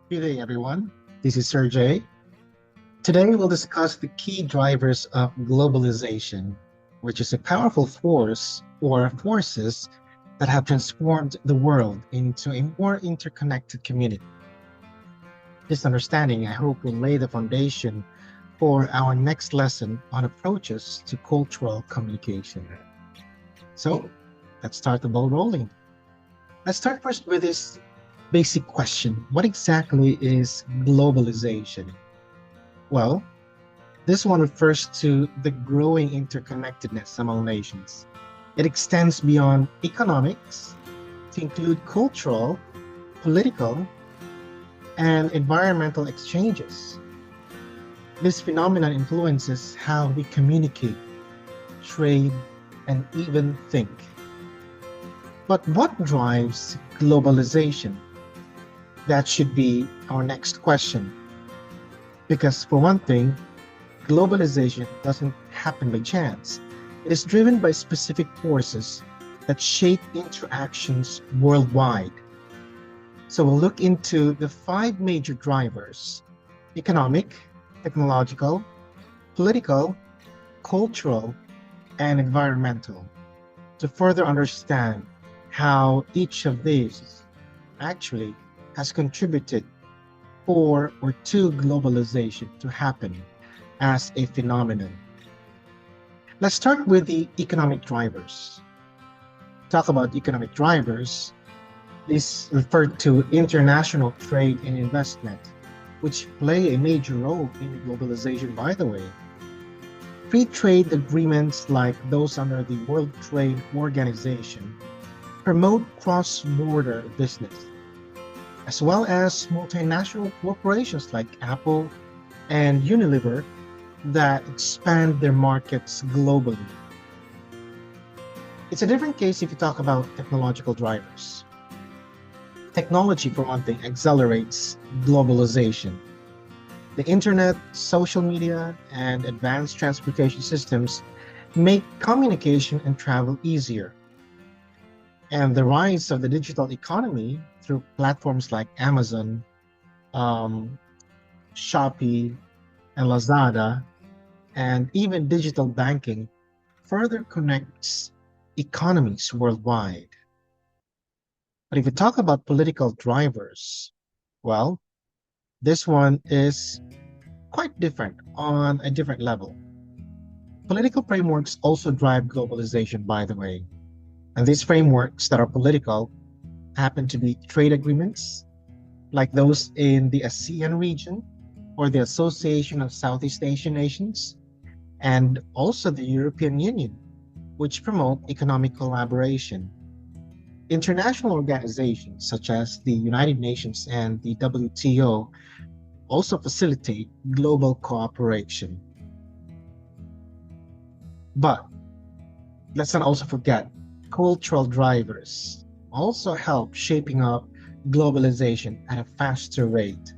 Good day, everyone. This is Sergey. Today, we'll discuss the key drivers of globalization, which is a powerful force or forces that have transformed the world into a more interconnected community. This understanding, I hope, will lay the foundation for our next lesson on approaches to cultural communication. So, let's start the ball rolling. Let's start first with this basic question. What exactly is globalization? Well, this one refers to the growing interconnectedness among nations. It extends beyond economics to include cultural, political, and environmental exchanges. This phenomenon influences how we communicate, trade, and even think. But what drives globalization? That should be our next question. Because for one thing, globalization doesn't happen by chance. It is driven by specific forces that shape interactions worldwide. So we'll look into the five major drivers: economic, technological, political, cultural, and environmental, to further understand how each of these actually has contributed for or to globalization to happen as a phenomenon. Let's start with the economic drivers. Talk about economic drivers. These refer to international trade and investment, which play a major role in globalization, by the way. Free trade agreements like those under the World Trade Organization promote cross-border business, as well as multinational corporations like Apple and Unilever that expand their markets globally. It's a different case if you talk about technological drivers. Technology, for one thing, accelerates globalization. The internet, social media, and advanced transportation systems make communication and travel easier. And the rise of the digital economy through platforms like Amazon, Shopee, and Lazada, and even digital banking further connects economies worldwide. But if we talk about political drivers, well, this one is quite different on a different level. Political frameworks also drive globalization, by the way. And these frameworks that are political happen to be trade agreements, like those in the ASEAN region or the Association of Southeast Asian Nations, and also the European Union, which promote economic collaboration. International organizations such as the United Nations and the WTO also facilitate global cooperation. But let's not also forget cultural drivers also help shaping up globalization at a faster rate.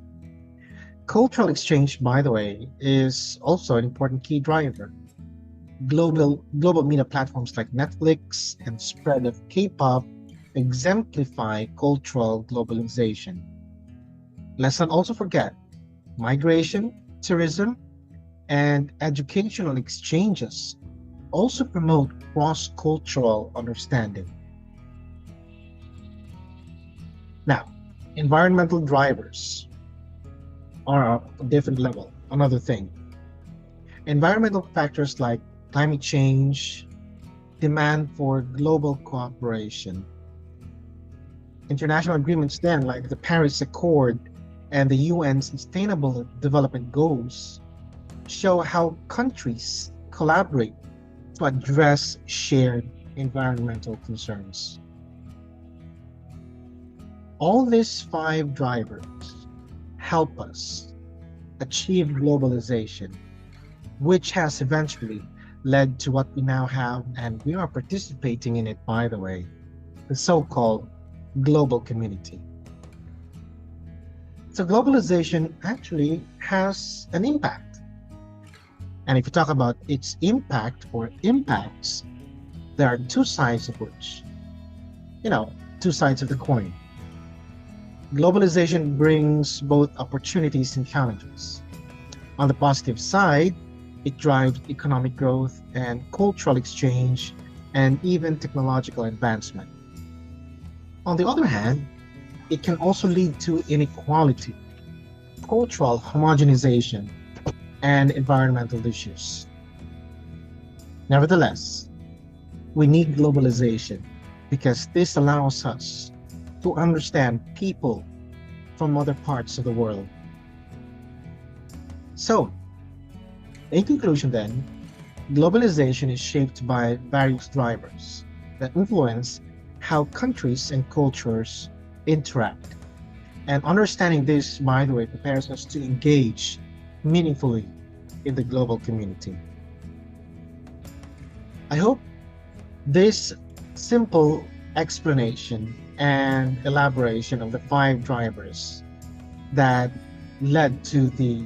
Cultural exchange, by the way, is also an important key driver. Global media platforms like Netflix and spread of K-pop exemplify cultural globalization. Let's not also forget migration, tourism, and educational exchanges also promote cross-cultural understanding. Now, environmental drivers are a different level, another thing. Environmental factors like climate change, demand for global cooperation. International agreements then, like the Paris Accord and the UN Sustainable Development Goals, show how countries collaborate to address shared environmental concerns. All these five drivers help us achieve globalization, which has eventually led to what we now have, and we are participating in it, by the way, the so-called global community. So globalization actually has an impact. And if you talk about its impact or impacts, there are two sides of which, two sides of the coin. Globalization brings both opportunities and challenges. On the positive side, it drives economic growth and cultural exchange and even technological advancement. On the other hand, it can also lead to inequality, cultural homogenization, and environmental issues. Nevertheless, we need globalization because this allows us to understand people from other parts of the world. So, in conclusion, then, globalization is shaped by various drivers that influence how countries and cultures interact. And understanding this, by the way, prepares us to engage meaningfully in the global community. I hope this simple explanation and elaboration of the five drivers that led to the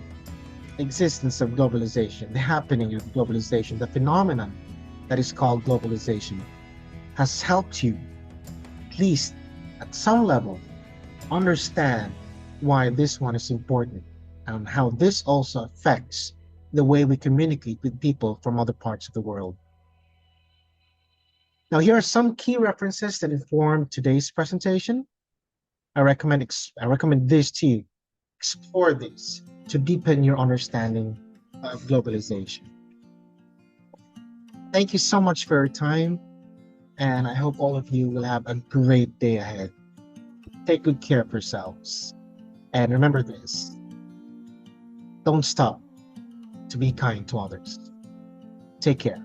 existence of globalization, the happening of globalization, the phenomenon that is called globalization, has helped you, at least at some level, understand why this one is important and how this also affects the way we communicate with people from other parts of the world. Now, here are some key references that inform today's presentation. I recommend this to you. Explore these to deepen your understanding of globalization. Thank you so much for your time, and I hope all of you will have a great day ahead. Take good care of yourselves. And remember this, don't stop to be kind to others. Take care.